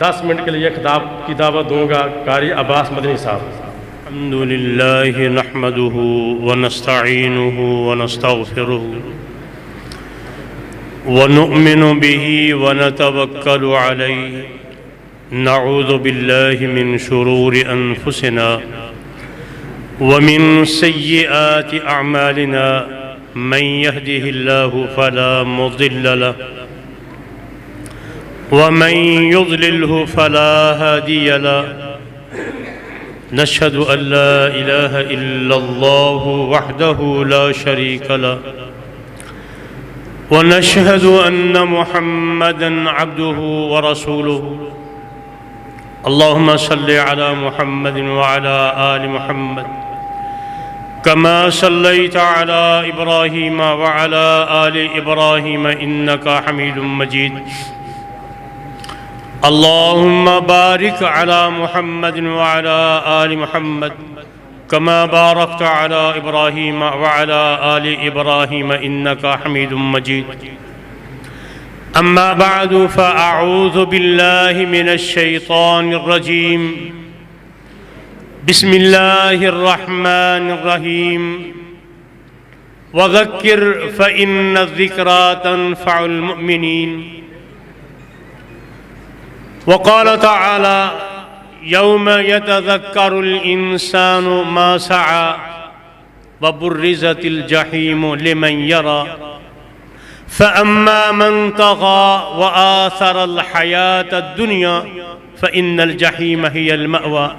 10 minute کے لیے خطاب کی دعوت دوں گا قاری عباس مدنی صاحب۔ الحمد لله نحمده ونستعينه ونستغفره ونؤمن به ونتوكل عليه نعوذ بالله من شرور أنفسنا ومن سيئات أعمالنا من يهده الله فلا مضل له ومن يضلله فلا هادي له نشهد أن لا إله إلا الله وحده لا شريك له ونشهد أن محمدًا عبده ورسوله اللهم صل على محمد وعلى آل محمد كما صليت على إبراهيم وعلى آل إبراهيم إنك حميد مجيد اللهم بارك على محمد وعلى آل محمد كما باركت على إبراهيم وعلى آل إبراهيم إنك حميد مجيد أما بعد فأعوذ بالله من الشيطان الرجيم بسم الله الرحمن الرحيم وذكر فإن الذكرى تنفع المؤمنين وقال تعالى يوم يتذكر الإنسان ما سعى وبرزت الجحيم لمن يرى فأما من طغى وآثر الحياة الدنيا فإن الجحيم هي المأوى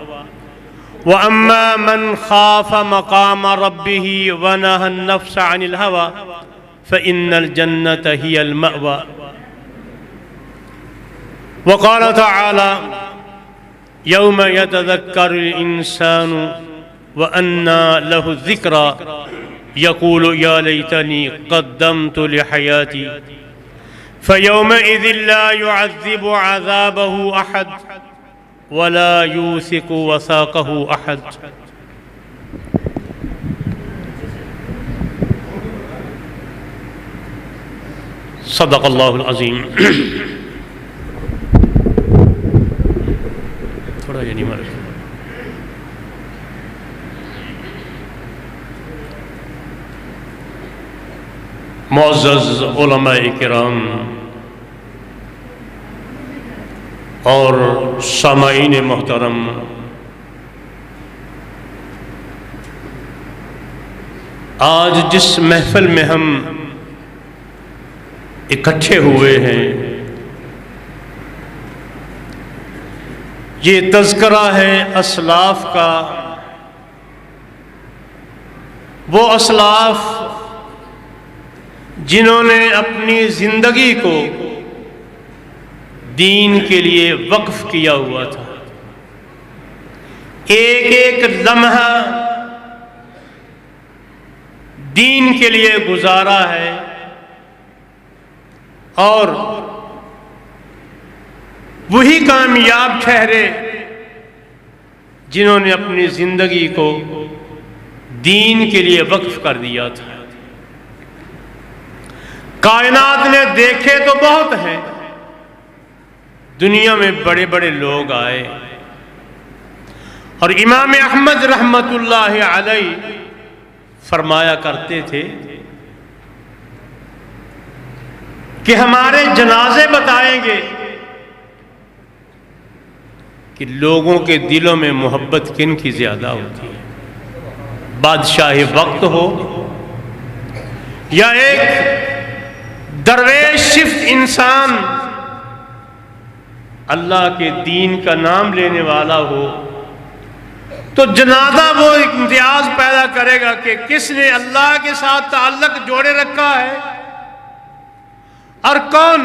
وأما من خاف مقام ربه ونهى النفس عن الهوى فإن الجنة هي المأوى وقال تعالى يوم يتذكر الإنسان وأنى له الذكرى يقول يا ليتني قدمت لحياتي فيومئذ لا يعذب عذابه أحد ولا يوثق وثاقه أحد صدق الله العظيم تھوڑا یہ نہیں مارے معزز علماء کرام اور سامعین محترم، آج جس محفل میں ہم اکٹھے ہوئے ہیں یہ تذکرہ ہے اسلاف کا، وہ اسلاف جنہوں نے اپنی زندگی کو دین کے لیے وقف کیا ہوا تھا، ایک ایک لمحہ دین کے لیے گزارا ہے، اور وہی کامیاب ٹھہرے جنہوں نے اپنی زندگی کو دین کے لیے وقف کر دیا تھا۔ کائنات نے دیکھے تو بہت ہیں، دنیا میں بڑے بڑے لوگ آئے، اور امام احمد رحمت اللہ علیہ فرمایا کرتے تھے کہ ہمارے جنازے بتائیں گے کہ لوگوں کے دلوں میں محبت کن کی زیادہ ہوتی ہے، بادشاہ وقت ہو یا ایک درویش شفت انسان اللہ کے دین کا نام لینے والا ہو، تو جنازہ وہ امتیاز پیدا کرے گا کہ کس نے اللہ کے ساتھ تعلق جوڑے رکھا ہے اور کون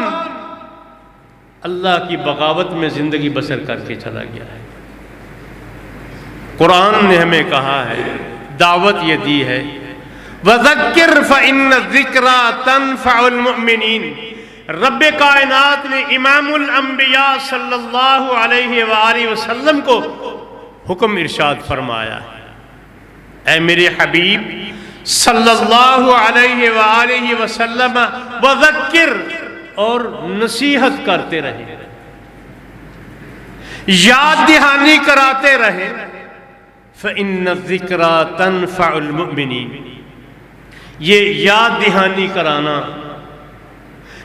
اللہ کی بغاوت میں زندگی بسر کر کے چلا گیا ہے۔ قرآن نے ہمیں کہا ہے، دعوت یہ دی ہے، وَذَكِّرْ فَإِنَّ الذِّكْرَى تَنْفَعُ الْمُؤْمِنِينَ۔ رب کائنات نے امام الانبیاء صلی اللہ علیہ وآلہ وسلم کو حکم ارشاد فرمایا، اے میرے حبیب صلی اللہ علیہ وآلہ وسلم، وَذَكِّرْ، اور نصیحت کرتے رہے، یاد دہانی کراتے رہے، فإن الذکریٰ تنفع المؤمنین، یہ یاد دہانی کرانا،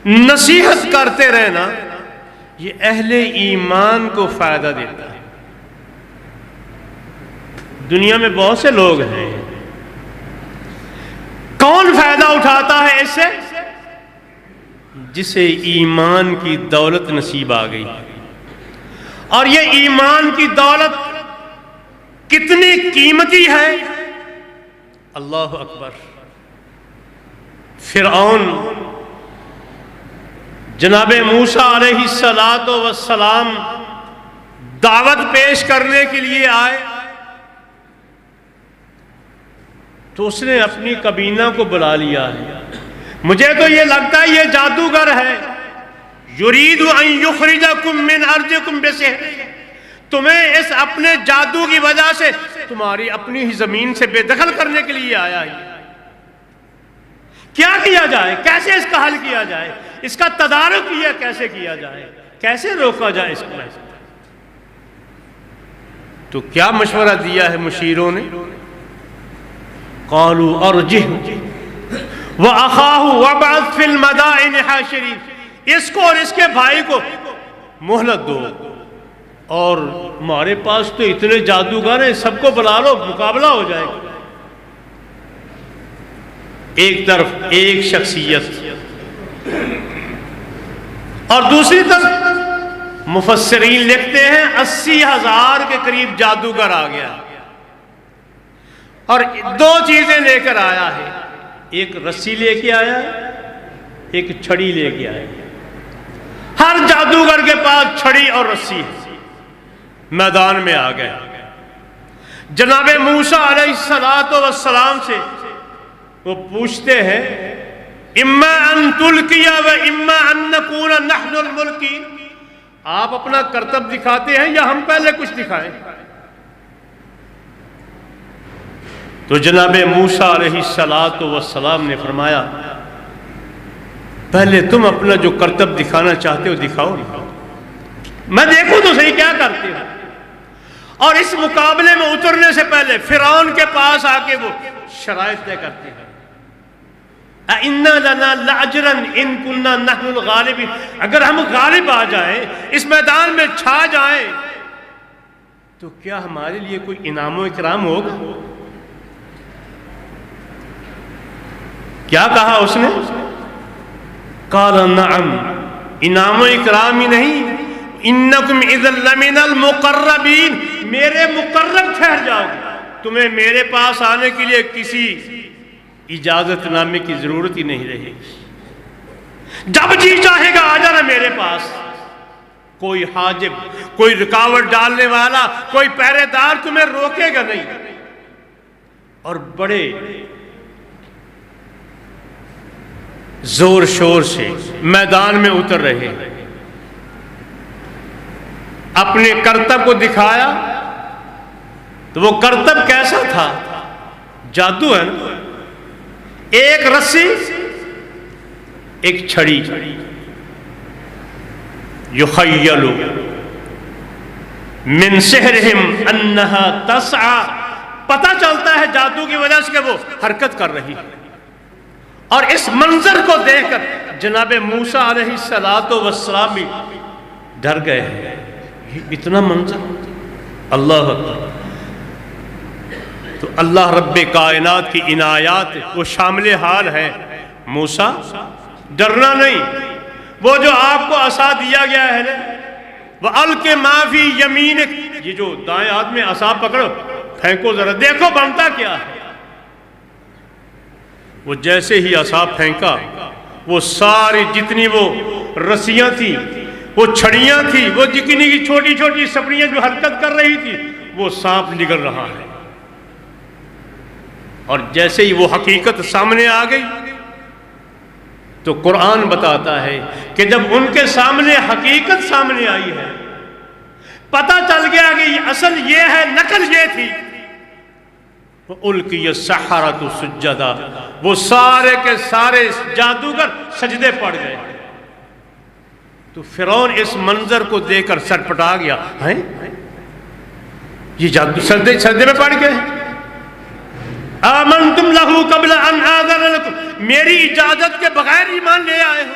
نصیحت کرتے رہنا، یہ اہل ایمان کو فائدہ دیتا ہے۔ دنیا میں بہت سے لوگ ہیں، کون فائدہ اٹھاتا ہے اس سے؟ جسے ایمان کی دولت نصیب آ گئی۔ اور یہ ایمان کی دولت کتنی قیمتی ہے، اللہ اکبر۔ فرعون جناب موسیٰ علیہ السلام دعوت پیش کرنے کے لیے آئے تو اس نے اپنی کابینہ کو بلا لیا ہے۔ مجھے تو یہ لگتا ہے یہ جادوگر ہے، یرید ان یخرجکم من ارضکم بسحر، تمہیں اس اپنے جادو کی وجہ سے تمہاری اپنی ہی زمین سے بے دخل کرنے کے لیے آیا ہے۔ کیا کیا جائے، کیسے اس کا حل کیا جائے، اس کا تدارک کیسے کیا جائے، کیسے روکا جائے اس کو؟ تو کیا مشورہ دیا ہے مشیروں نے؟ قالوا ارجہ وَأَخَاهُ وَابْعَثْ فِي الْمَدَائِنِ حَاشِرِينَ، اس کو اور اس کے بھائی کو مہلت دو، اور ہمارے پاس تو اتنے جادوگر ہیں، سب کو بلا لو، مقابلہ ہو جائے گا۔ ایک طرف ایک شخصیت اور دوسری طرف مفسرین لکھتے ہیں 80,000 کے قریب جادوگر آ گیا، اور دو چیزیں لے کر آیا ہے، ایک رسی لے کے آیا ہے، ایک چھڑی لے کے آیا ہے۔ ہر جادوگر کے پاس چھڑی اور رسی ہے۔ میدان میں آ گئے، جناب موسیٰ علیہ السلام سے وہ پوچھتے ہیں اما ان تلقی و اما ان نکون نحن الملقین، آپ اپنا کرتب دکھاتے ہیں یا ہم پہلے کچھ دکھائیں؟ تو جناب موسیٰ علیہ السلام نے فرمایا پہلے تم اپنا جو کرتب دکھانا چاہتے ہو دکھاؤ، میں دیکھوں تو صحیح کیا کرتے ہو۔ اور اس مقابلے میں اترنے سے پہلے فرعون کے پاس آ کے وہ شرائط طے کرتے ہیں، اِنَّا لَنَا لَأَجْرًا إِن كُنَّا نَحْنُ الْغَالِبِينَ، اگر ہم غالب آ جائیں، اس میدان میں چھا جائیں، تو کیا ہمارے لیے کوئی انعام و اکرام ہوگا؟ کیا کہا اس نے؟ قال نعم، انعام و اکرام ہی نہیں، انکم اذا لمن المقربین، میرے مقرب ٹھہر جاؤ گے، تمہیں میرے پاس آنے کے لیے کسی اجازت نامے کی ضرورت ہی نہیں رہے گی، جب جی چاہے گا آ جانا میرے پاس، کوئی حاجب، کوئی رکاوٹ ڈالنے والا، کوئی پہرے دار تمہیں روکے گا نہیں۔ اور بڑے زور شور سے میدان میں اتر رہے، اپنے کرتب کو دکھایا، تو وہ کرتب کیسا تھا؟ جادو ہے نا، ایک رسی ایک چھڑی، یخیل من سحرہم انہا تسعى، پتہ چلتا ہے جادو کی وجہ سے کہ وہ حرکت کر رہی ہے۔ اور اس منظر کو دیکھ کر جناب موسیٰ علیہ السلام بھی ڈر گئے ہیں، اتنا منظر، اللہ اکبر۔ تو اللہ رب کائنات کی عنایات وہ شامل حال ہے، موسیٰ ڈرنا نہیں، وہ جو آپ کو عصا دیا گیا ہے نا، وَأَلْقِ مَا فِي يَمِينِكَ، یہ جو دائیں ہاتھ میں عصا پکڑو، پھینکو ذرا دیکھو بنتا کیا ہے۔ وہ جیسے ہی عصا پھینکا، وہ ساری جتنی وہ رسیاں تھیں، وہ چھڑیاں تھیں، وہ جتنی کی چھوٹی چھوٹی سپڑیاں جو حرکت کر رہی تھی، وہ سانپ نکل رہا ہے۔ اور جیسے ہی وہ حقیقت سامنے آ گئی تو قرآن بتاتا ہے کہ جب ان کے سامنے حقیقت سامنے آئی ہے، پتہ چل گیا کہ یہ اصل یہ ہے، نقل یہ تھی، وَأُلْقِيَ السَّحَرَةُ سُجَّدًا، وہ سارے کے سارے جادوگر سجدے پڑ گئے۔ تو فرعون اس منظر کو دیکھ کر سرپٹا گیا، ہیں یہ جادو سجدے میں پڑ گئے، آمنتم لہو قبل ان آذن لکم، میری اجازت کے بغیر ایمان لے آئے ہو،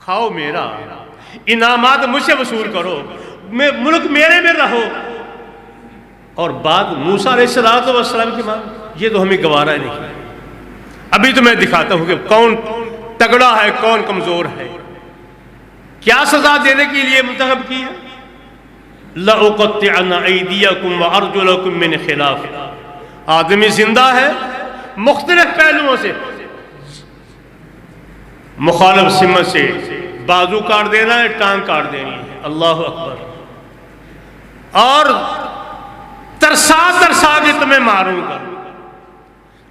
کھاؤ میرا، انعامات مجھ سے وصول کرو، ملک میرے میں رہو، اور بات موسیٰ علیہ السلام کی مانگ، یہ تو ہمیں گوارا نہیں۔ ابھی تو میں دکھاتا ہوں کہ کون تگڑا ہے کون کمزور ہے۔ کیا سزا دینے کے لیے منتخب کی ہے؟ لَأُقَطِّعَنَّ أَيْدِيَكُمْ وَأَرْجُلَكُمْ مِنْ خِلَافٍ، آدمی زندہ ہے، مختلف پہلوؤں سے، مخالف سمت سے بازو کاٹ دینا ہے، ٹانگ کاٹ دینی ہے، اللہ اکبر، اور ترسا ترسا کے تمہیں ماروں گا۔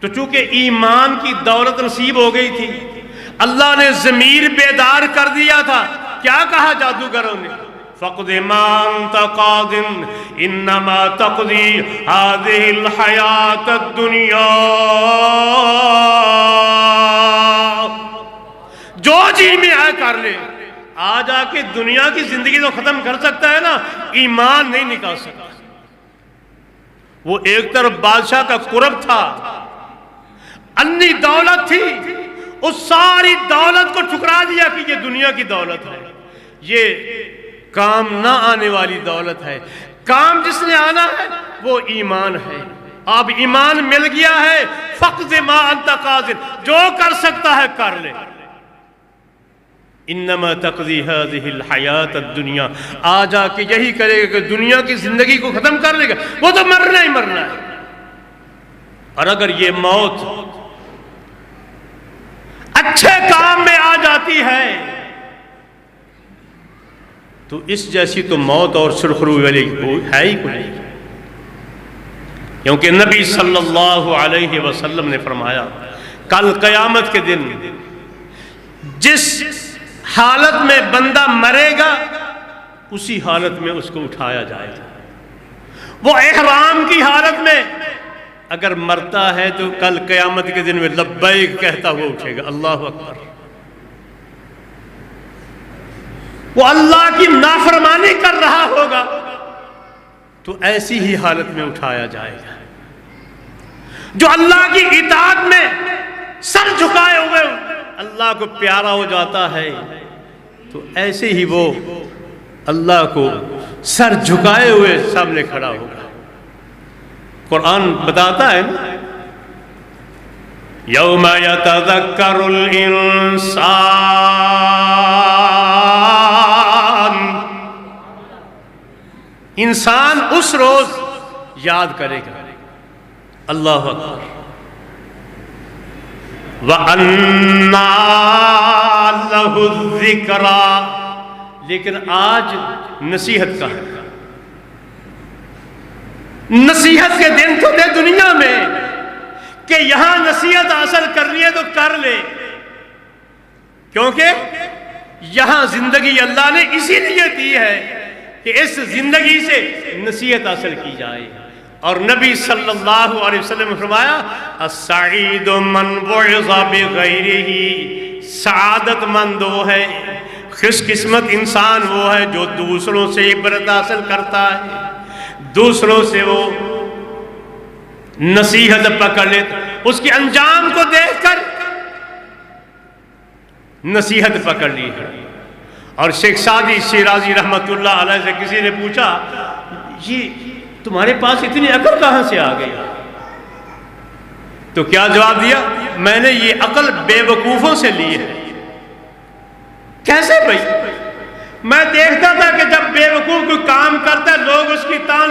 تو چونکہ ایمان کی دولت نصیب ہو گئی تھی، اللہ نے ضمیر بیدار کر دیا تھا، کیا کہا جادوگروں نے؟ فَقْضِ مَا أَنْتَ قَاضٍ إِنَّمَا تَقْضِي هَذِهِ الْحَيَاةَ الدُّنْيَا، جو جی میں آئے کر لے، آ جا کے دنیا کی زندگی تو ختم کر سکتا ہے نا، ایمان نہیں نکال سکتا۔ وہ ایک طرف بادشاہ کا قرب تھا، انی دولت تھی، اس ساری دولت کو ٹھکرا دیا کہ یہ دنیا کی دولت ہے، یہ کام نہ آنے والی دولت ہے، کام جس نے آنا ہے وہ ایمان ہے۔ اب ایمان مل گیا ہے، فَقْضِ مَا أَنْتَ قَاضٍ، جو کر سکتا ہے کر لے، انما تقضی هذه الحیات الدنیا، آ جا کے یہی کرے گا کہ دنیا کی زندگی کو ختم کر لے گا، وہ تو مرنا ہی مرنا ہے۔ اور اگر یہ موت اچھے کام میں آ جاتی ہے تو اس جیسی تو موت اور سرخرو والی ہے ہی کوئی، کیونکہ نبی صلی اللہ علیہ وسلم نے فرمایا کل قیامت کے دن جس حالت میں بندہ مرے گا اسی حالت میں اس کو اٹھایا جائے گا۔ وہ احرام کی حالت میں اگر مرتا ہے تو کل قیامت کے دن میں لبیک کہتا ہوا اٹھے گا، اللہ اکبر۔ وہ اللہ کی نافرمانی کر رہا ہوگا تو ایسی ہی حالت میں اٹھایا جائے گا۔ جو اللہ کی اطاعت میں سر جھکائے ہوئے اللہ کو پیارا ہو جاتا ہے تو ایسے ہی وہ اللہ کو سر جھکائے ہوئے سامنے کھڑا ہوگا۔ قرآن بتاتا ہے نا، یوم یتذکر الانسان، انسان اس روز یاد کرے گا، اللہ اکبر، وَأَنَّا لَهُ الذِّكْرَى، لیکن آج نصیحت کا ہے۔ نصیحت کے دن تو دے دنیا میں کہ یہاں نصیحت حاصل کرنی ہے تو کر لے، کیونکہ یہاں زندگی اللہ نے اسی لیے دی ہے کہ اس زندگی سے نصیحت حاصل کی جائے۔ اور نبی صلی اللہ علیہ وسلم نے فرمایا السعید من بعظ بغیرہ، سعادت مند وہ ہے، خوش قسمت انسان وہ ہے جو دوسروں سے عبرت حاصل کرتا ہے، دوسروں سے وہ نصیحت پکڑ لیتا، اس کے انجام کو دیکھ کر نصیحت پکڑ لی ہے۔ اور شیخ سعدی شیرازی رحمت اللہ علیہ سے کسی نے پوچھا یہ تمہارے پاس اتنی عقل کہاں سے آ گئی؟ تو کیا جواب دیا؟ میں نے یہ عقل بے وقوفوں سے لی ہے۔ کیسے بھائی؟ میں دیکھتا تھا کہ جب بے وقوف کوئی کام کرتا ہے لوگ اس کی تان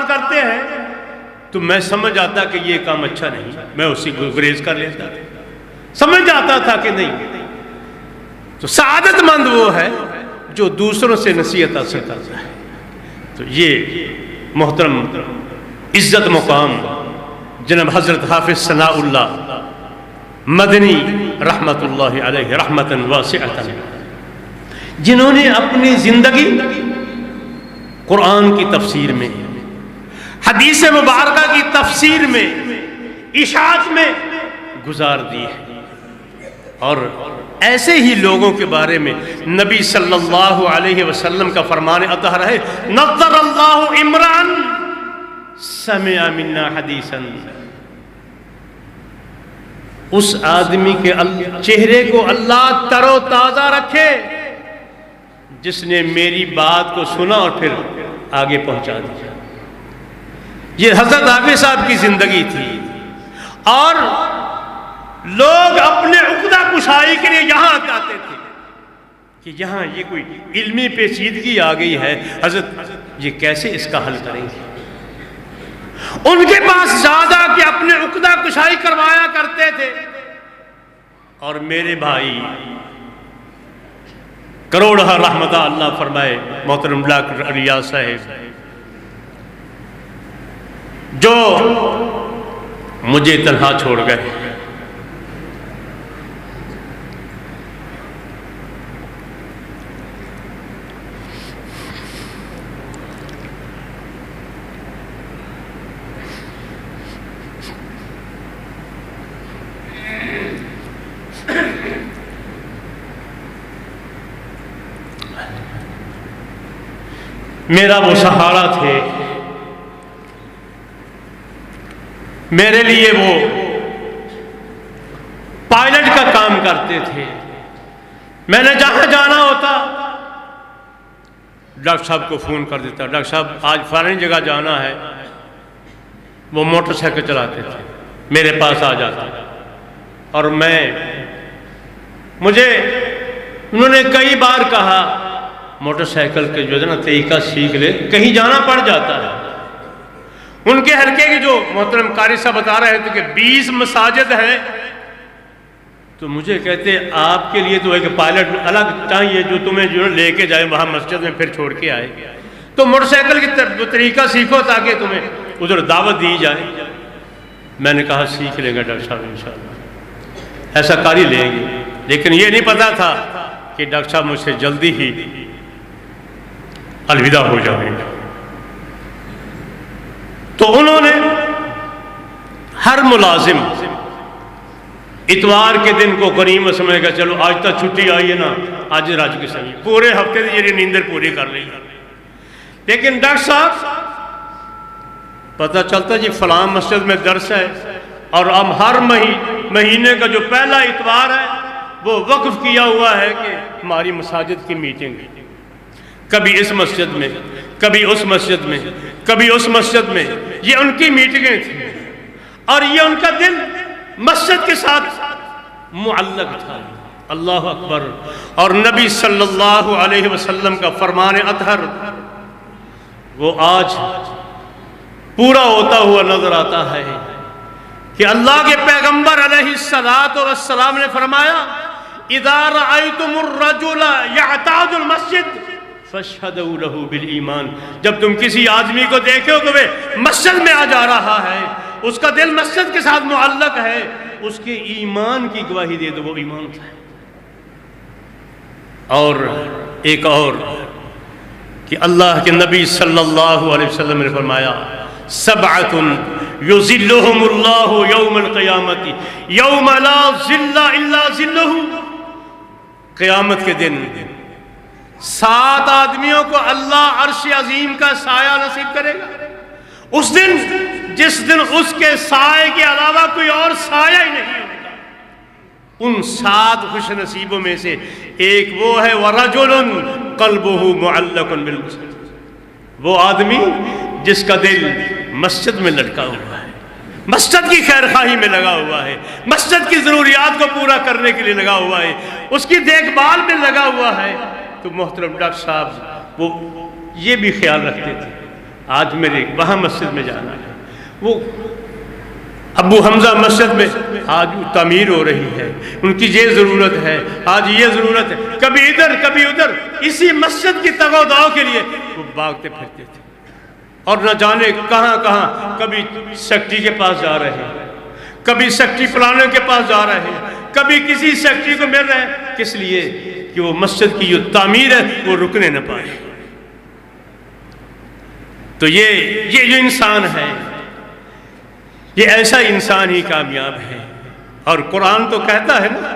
کرتے ہیں تو میں سمجھ آتا کہ یہ کام اچھا نہیں، میں اسی کو گریز کر لیتا، سمجھ جاتا تھا کہ نہیں۔ تو سعادت مند وہ ہے جو دوسروں سے نصیحت حاصل کرتا ہے۔ تو یہ محترم عزت مقام جناب حضرت حافظ ثناء اللہ مدنی رحمت اللہ علیہ رحمتاً واسعۃ، جنہوں نے اپنی زندگی قرآن کی تفسیر میں، حدیث مبارکہ کی تفسیر میں، اشاعت میں گزار دی ہے، اور ایسے ہی لوگوں کے بارے میں نبی صلی اللہ علیہ وسلم کا فرمان اطہر ہے، نظر اللہ عمران سمع منا حدیثا، اس آدمی کے چہرے کو اللہ تر و تازہ رکھے جس نے میری بات کو سنا اور پھر آگے پہنچا دیا۔ یہ حضرت حافظ صاحب کی زندگی تھی، اور لوگ اپنے عقدہ کشائی کے لیے یہاں آتے تھے کہ یہاں یہ کوئی علمی پیچیدگی آ گئی ہے، حضرت یہ کیسے اس کا حل کریں گے؟ ان کے پاس زیادہ کہ اپنے عقدہ کشائی کروایا کرتے تھے۔ اور میرے بھائی کروڑہ رحمتہ اللہ فرمائے محترم ڈاکٹر ریاض صاحب، جو مجھے تنہا چھوڑ گئے، میرا وہ سہارا تھے، میرے لیے وہ پائلٹ کا کام کرتے تھے۔ میں نے جہاں جانا ہوتا ڈاکٹر صاحب کو فون کر دیتا، ڈاکٹر صاحب آج فلانی جگہ جانا ہے۔ وہ موٹر سائیکل چلاتے تھے، میرے پاس آ جاتا، اور مجھے انہوں نے کئی بار کہا موٹر سائیکل کے جو ہے نا طریقہ سیکھ لے، کہیں جانا پڑ جاتا ہے۔ ان کے حلقے کے جو محترم قاری صاحب بتا رہے تھے کہ 20 مساجد ہیں، تو مجھے کہتے آپ کے لیے تو ایک پائلٹ الگ چاہیے جو تمہیں جو لے کے جائے وہاں مسجد میں پھر چھوڑ کے آئے، تو موٹر سائیکل کی طریقہ سیکھو تاکہ تمہیں ادھر دعوت دی جائے۔ میں نے کہا سیکھ لیں گے ڈاکٹر صاحب انشاءاللہ، ایسا کاری لیں گے، لیکن یہ نہیں پتا تھا کہ ڈاکٹر صاحب مجھ سے جلدی ہی الوداع ہو جائیں گے۔ تو انہوں نے ہر ملازم اتوار کے دن کو غنیمت سمجھ گا، چلو آج تک چھٹی آئی ہے نا، آج راج کے سمجھ پورے ہفتے سے یہ نیندر پوری کر لی۔ لیکن ڈاکٹر صاحب پتہ چلتا جی فلاں مسجد میں درس ہے، اور ہم ہر مہینے کا جو پہلا اتوار ہے وہ وقف کیا ہوا ہے کہ ہماری مساجد کی میٹنگ، کبھی اس مسجد میں، کبھی اس مسجد میں، کبھی اس مسجد میں، یہ ان کی میٹنگیں تھیں، اور یہ ان کا دل مسجد کے ساتھ معلق تھا۔ اللہ اکبر۔ اور نبی صلی اللہ علیہ وسلم کا فرمان اطہر وہ آج پورا ہوتا ہوا نظر آتا ہے کہ اللہ کے پیغمبر علیہ السلام نے فرمایا، اذا رأیتم الرجل یعتاد المسجد فاشہدوا لہ بالایمان، جب تم کسی آدمی کو دیکھو کہ وہ مسجد میں آ جا رہا ہے، اس کا دل مسجد کے ساتھ معلق ہے، اس کے ایمان کی گواہی دے دو، وہ ایمان ہے۔ اور ایک اور کہ اللہ کے نبی صلی اللہ علیہ وسلم نے فرمایا، سبعۃ یظلہم اللہ یوم القیامت یوم لا ظل الا ظلہ، قیامت کے دن 7 آدمیوں کو اللہ عرش عظیم کا سایہ نصیب کرے گا، اس دن جس دن اس کے سائے کے علاوہ کوئی اور سایہ ہی نہیں ہوگا۔ ان 7 خوش نصیبوں میں سے ایک وہ ہے وَرَجُلٌ قَلْبُهُ مُعَلَّقٌ بِالْمَسْجِدِ، وہ آدمی جس کا دل مسجد میں لٹکا ہوا ہے، مسجد کی خیر خواہی میں لگا ہوا ہے، مسجد کی ضروریات کو پورا کرنے کے لیے لگا ہوا ہے، اس کی دیکھ بھال میں لگا ہوا ہے۔ تو محترم ڈاکٹر صاحب وہ یہ بھی خیال رکھتے تھے، آج میرے وہاں مسجد میں جانا ہے، وہ ابو حمزہ مسجد میں آج تعمیر ہو رہی ہے، ان کی یہ ضرورت ہے، آج یہ ضرورت ہے، کبھی ادھر کبھی ادھر، اسی مسجد کی تگ و دو کے لیے وہ بھاگتے پھرتے تھے، اور نہ جانے کہاں کہاں، کبھی سیکٹری کے پاس جا رہے ہیں، کبھی سیکٹری پلانر کے پاس جا رہے ہیں، کبھی کسی سیکٹری کو مل رہے ہیں، کس لیے کہ وہ مسجد کی جو تعمیر ہے وہ رکنے نہ پائے۔ تو یہ جو انسان ہے، یہ ایسا انسان ہی کامیاب ہے۔ اور قرآن تو کہتا ہے نا،